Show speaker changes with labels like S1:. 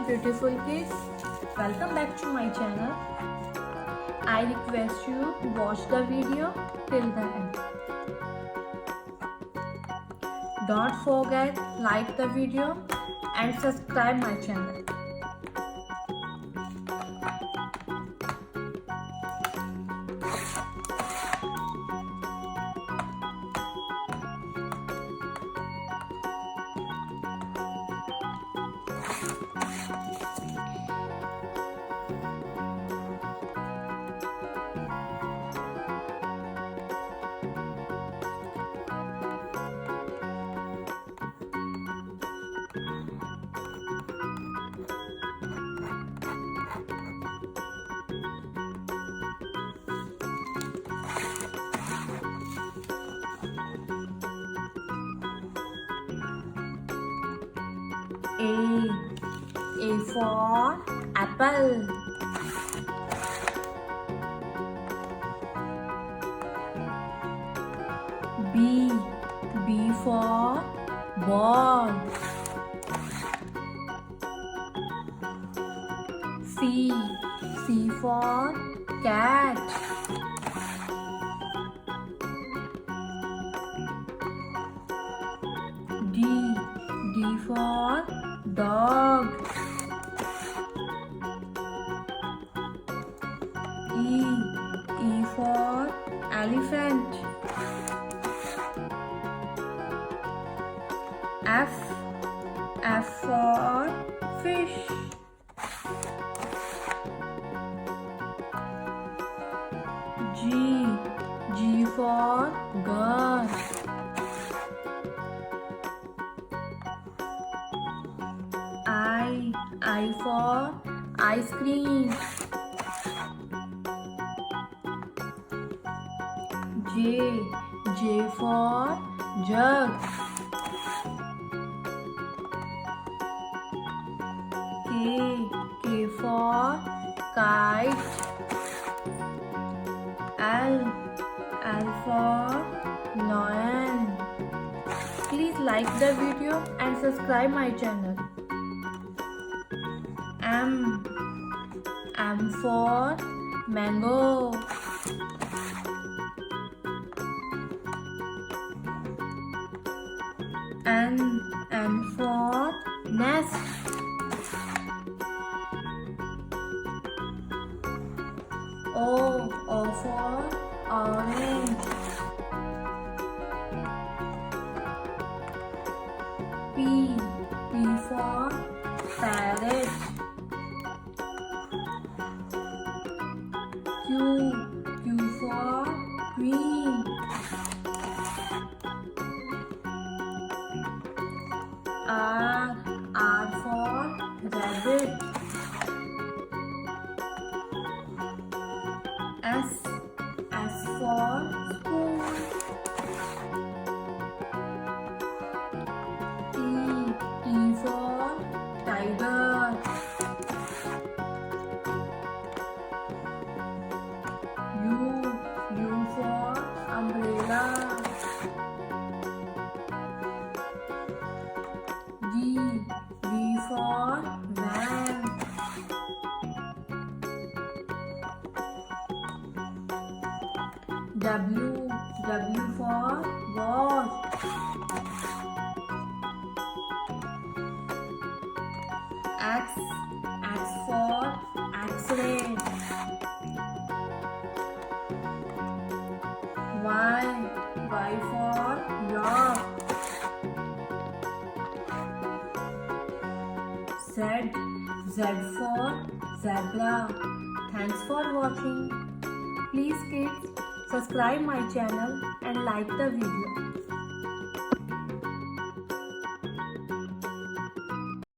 S1: beautiful kids, welcome back to my channel. I request you watch the video till the end. Don't forget like the video and subscribe my channel. A for apple. B for ball. C for cat. D for dog. E for elephant. F for fish. G for girl. I for ice cream. J for jug. K for kite. L for lion. Please like the video and subscribe my channel. M for mango. N for nest. O for orange. P for parrot. Q for queen. R for rabbit. S for spoon. T for tiger. U for umbrella. V for van. W for watch. X for X-ray. Y for yak. Z for zebra. Thanks for watching. Please kids, subscribe my channel and like the video.